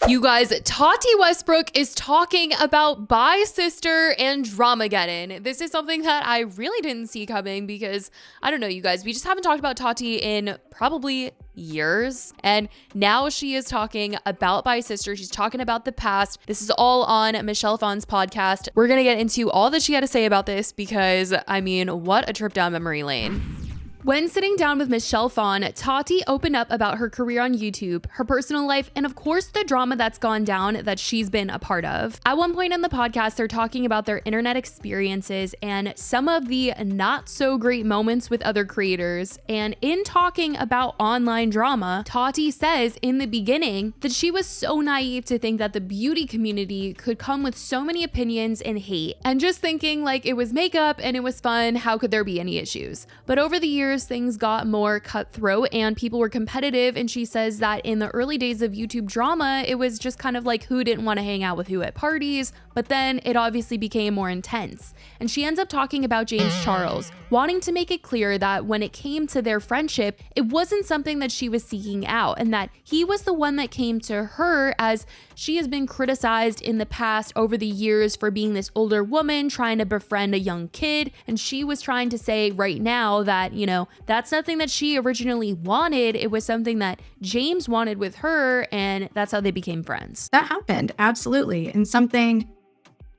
You guys, Tati Westbrook is talking about Bi Sister and Dramageddon. This is something that I really didn't see coming because, I don't know, you guys, we just haven't talked about Tati in probably years. And now she is talking about Bi Sister. She's talking about the past. This is all on Michelle Phan's podcast. We're going to get into all that she had to say about this because, I mean, what a trip down memory lane. When sitting down with Michelle Phan, Tati opened up about her career on YouTube, her personal life, and of course the drama that's gone down that she's been a part of. At one point in the podcast, they're talking about their internet experiences and some of the not so great moments with other creators. And in talking about online drama, Tati says in the beginning that she was so naive to think that the beauty community could come with so many opinions and hate, and just thinking like it was makeup and it was fun, how could there be any issues? But over the years, things got more cutthroat and people were competitive, and she says that in the early days of YouTube drama, it was just kind of like who didn't want to hang out with who at parties, but then it obviously became more intense. And she ends up talking about James Charles, wanting to make it clear that when it came to their friendship, it wasn't something that she was seeking out, and that he was the one that came to her, as she has been criticized in the past over the years for being this older woman trying to befriend a young kid, and she was trying to say right now that, you know, that's nothing that she originally wanted. It was something that James wanted with her, and that's how they became friends. That happened, absolutely. And something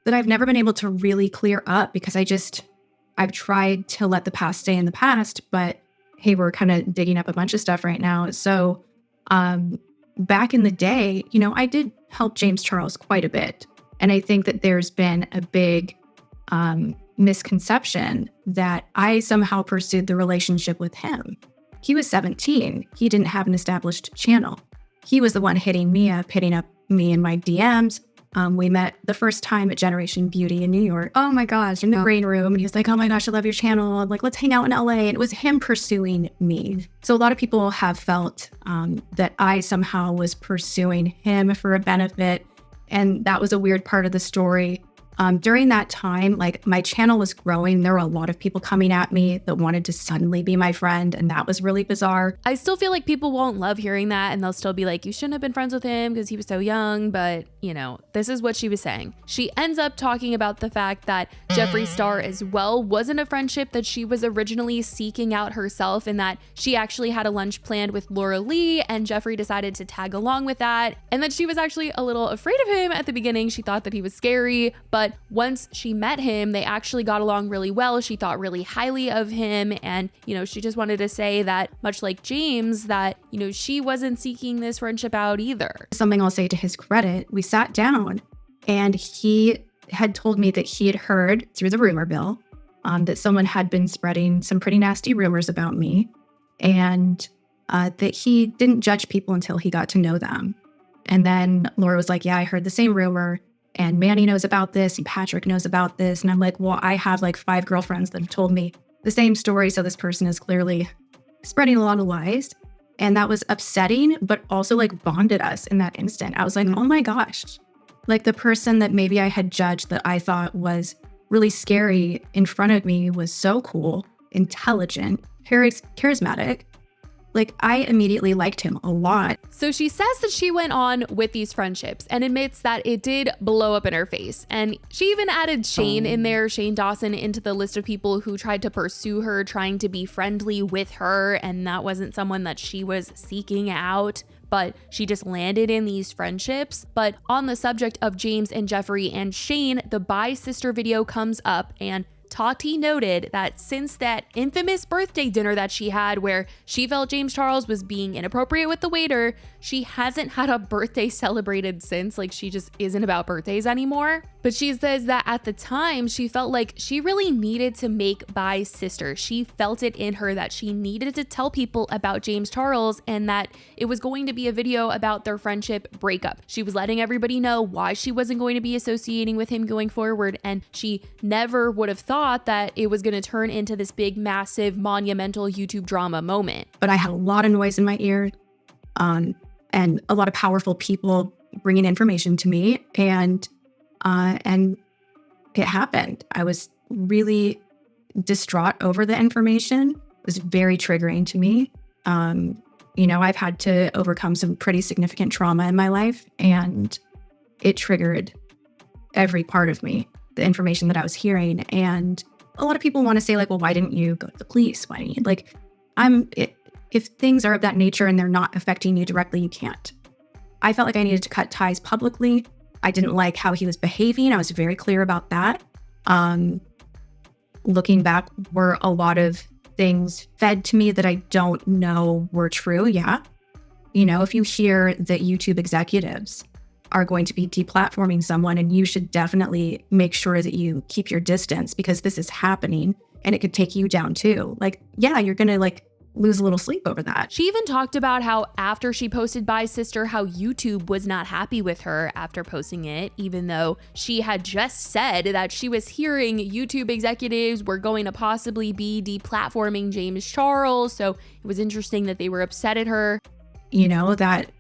that I've never been able to really clear up because I've tried to let the past stay in the past, but hey, we're kind of digging up a bunch of stuff right now. So back in the day, you know, I did help James Charles quite a bit. And I think that there's been a big misconception that I somehow pursued the relationship with him. He was 17. He didn't have an established channel. He was the one hitting up me in my DMs. We met the first time at Generation Beauty in New York. Oh my gosh, in the green room. And he was like, oh my gosh, I love your channel. I'm like, let's hang out in LA. And it was him pursuing me. So a lot of people have felt that I somehow was pursuing him for a benefit. And that was a weird part of the story. During that time, like, my channel was growing. There were a lot of people coming at me that wanted to suddenly be my friend, and that was really bizarre. I still feel like people won't love hearing that, and they'll still be like, you shouldn't have been friends with him because he was so young, but, you know, this is what she was saying. She ends up talking about the fact that Jeffree Star as well wasn't a friendship that she was originally seeking out herself, and that she actually had a lunch planned with Laura Lee, and Jeffree decided to tag along with that, and that she was actually a little afraid of him at the beginning. She thought that he was scary, but once she met him, they actually got along really well. She thought really highly of him. And, you know, she just wanted to say that, much like James, that, you know, she wasn't seeking this friendship out either. Something I'll say to his credit, we sat down and he had told me that he had heard through the rumor mill that someone had been spreading some pretty nasty rumors about me, and that he didn't judge people until he got to know them. And then Laura was like, yeah, I heard the same rumor. And Manny knows about this, and Patrick knows about this. And I'm like, well, I have like 5 girlfriends that have told me the same story. So this person is clearly spreading a lot of lies. And that was upsetting, but also like bonded us in that instant. I was like, oh my gosh, like the person that maybe I had judged that I thought was really scary in front of me was so cool, intelligent, charismatic. Like, I immediately liked him a lot. So she says that she went on with these friendships and admits that it did blow up in her face. And she even added Shane in there, Shane Dawson, into the list of people who tried to pursue her, trying to be friendly with her. And that wasn't someone that she was seeking out, but she just landed in these friendships. But on the subject of James and Jeffree and Shane, the Bi Sister video comes up, and Tati noted that since that infamous birthday dinner that she had where she felt James Charles was being inappropriate with the waiter, she hasn't had a birthday celebrated since. Like, she just isn't about birthdays anymore. But she says that at the time, she felt like she really needed to make Bi Sister. She felt it in her that she needed to tell people about James Charles, and that it was going to be a video about their friendship breakup. She was letting everybody know why she wasn't going to be associating with him going forward, and she never would have thought that it was going to turn into this big, massive, monumental YouTube drama moment. But I had a lot of noise in my ear, and a lot of powerful people bringing information to me, and it happened. I was really distraught over the information. It was very triggering to me. You know, I've had to overcome some pretty significant trauma in my life, and it triggered every part of me, the information that I was hearing. And a lot of people want to say, like, well, why didn't you go to the police? Why didn't you? Like, if things are of that nature and they're not affecting you directly, you can't. I felt like I needed to cut ties publicly. I didn't like how he was behaving. I was very clear about that. Looking back, were a lot of things fed to me that I don't know were true. Yeah. You know, if you hear that YouTube executives are going to be deplatforming someone, and you should definitely make sure that you keep your distance because this is happening and it could take you down too. Like, yeah, you're going to like lose a little sleep over that. She even talked about how after she posted Bye Sister, how YouTube was not happy with her after posting it, even though she had just said that she was hearing YouTube executives were going to possibly be deplatforming James Charles. So it was interesting that they were upset at her. You know, that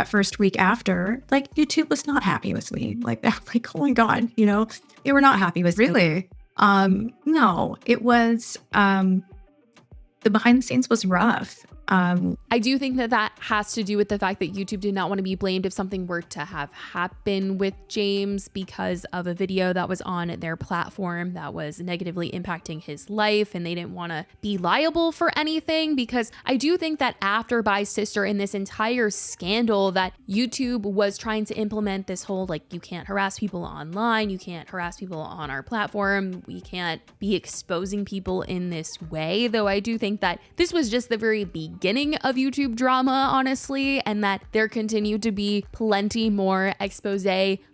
first week after, like, YouTube was not happy with me. Like, oh my God, you know, they were not happy with me. Really? No, it was, the behind the scenes was rough. I do think that has to do with the fact that YouTube did not want to be blamed if something were to have happened with James because of a video that was on their platform that was negatively impacting his life, and they didn't want to be liable for anything. Because I do think that after Bye Sister and this entire scandal, that YouTube was trying to implement this whole, like, you can't harass people online, you can't harass people on our platform, we can't be exposing people in this way. Though I do think that this was just the very beginning of YouTube drama, honestly, and that there continued to be plenty more expose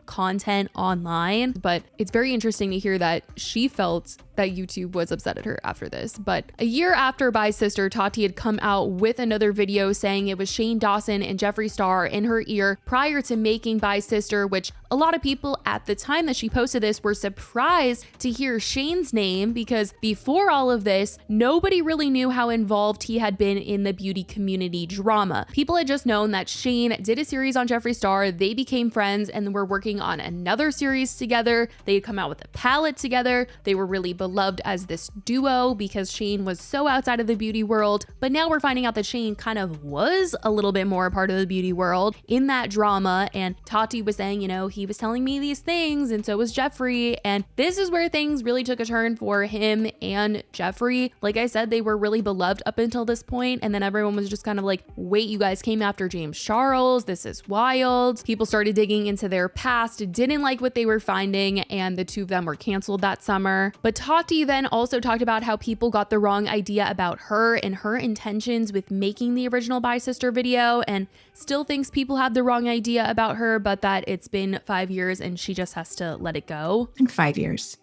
content online. But it's very interesting to hear that she felt that YouTube was upset at her after this. But a year after Bye Sister, Tati had come out with another video saying it was Shane Dawson and Jeffree Star in her ear prior to making Bye Sister, which a lot of people at the time that she posted this were surprised to hear Shane's name, because before all of this, nobody really knew how involved he had been in the beauty community drama. People had just known that Shane did a series on Jeffree Star, they became friends, and were working on another series together. They had come out with a palette together. They were really beloved as this duo because Shane was so outside of the beauty world. But now we're finding out that Shane kind of was a little bit more a part of the beauty world in that drama. And Tati was saying, you know, he was telling me these things, and so was Jeffree. And this is where things really took a turn for him and Jeffree. Like I said, they were really beloved up until this point, and then everyone was just kind of like, wait, you guys came after James Charles, this is wild. People started digging into their past, didn't like what they were finding, and the two of them were canceled that summer. But Tati then also talked about how people got the wrong idea about her and her intentions with making the original Bye Sister video, and still thinks people had the wrong idea about her, but that it's been 5 years and she just has to let it go. In 5 years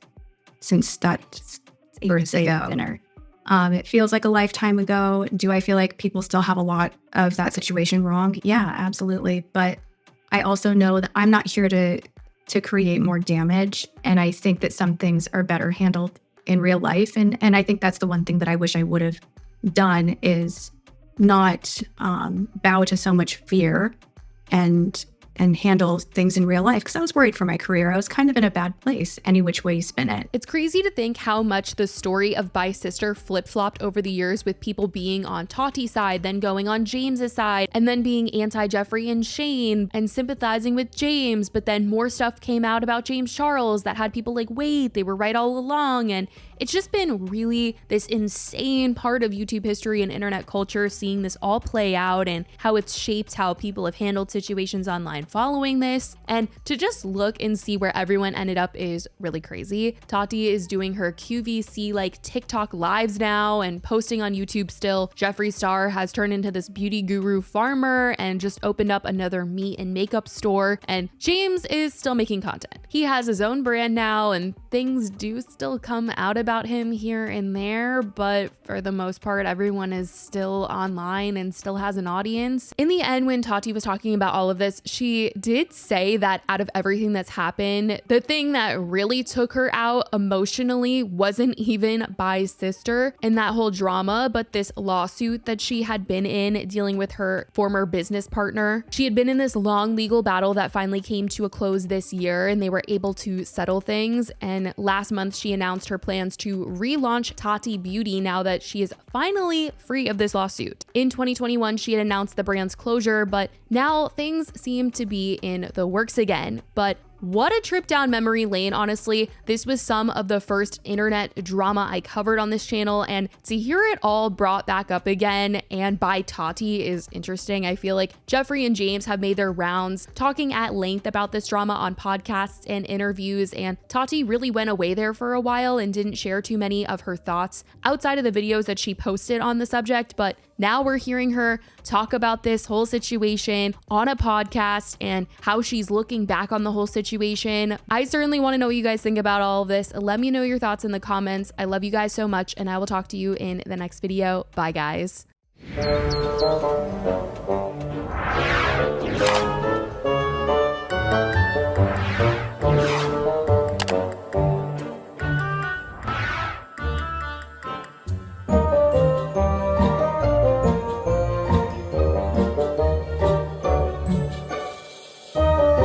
since that birthday dinner. It feels like a lifetime ago. Do I feel like people still have a lot of that situation wrong? Yeah, absolutely. But I also know that I'm not here to create more damage. And I think that some things are better handled in real life. And I think that's the one thing that I wish I would have done, is not bow to so much fear and handle things in real life, because I was worried for my career. I was kind of in a bad place any which way you spin it. It's crazy to think how much the story of Bye Sister flip-flopped over the years, with people being on Tati's side, then going on James's side, and then being anti-Jeffree and Shane and sympathizing with James. But then more stuff came out about James Charles that had people like, wait, they were right all along. And it's just been really this insane part of YouTube history and internet culture, seeing this all play out and how it's shaped how people have handled situations online following this. And to just look and see where everyone ended up is really crazy. Tati is doing her QVC like TikTok lives now and posting on YouTube still. Jeffree Star has turned into this beauty guru farmer and just opened up another meat and makeup store. And James is still making content. He has his own brand now, and things do still come out about him here and there, but for the most part, everyone is still online and still has an audience. In the end, when Tati was talking about all of this, she she did say that out of everything that's happened, the thing that really took her out emotionally wasn't even Bai's sister and that whole drama, but this lawsuit that she had been in dealing with her former business partner. She had been in this long legal battle that finally came to a close this year, and they were able to settle things. And last month, she announced her plans to relaunch Tati Beauty now that she is finally free of this lawsuit. In 2021, she had announced the brand's closure, but now things seem to be in the works again. But what a trip down memory lane, honestly. This was some of the first internet drama I covered on this channel, and to hear it all brought back up again and by Tati is interesting. I feel like Jeffree and James have made their rounds talking at length about this drama on podcasts and interviews, and Tati really went away there for a while and didn't share too many of her thoughts outside of the videos that she posted on the subject. But now we're hearing her talk about this whole situation on a podcast and how she's looking back on the whole situation. I certainly want to know what you guys think about all of this. Let me know your thoughts in the comments. I love you guys so much, and I will talk to you in the next video. Bye, guys.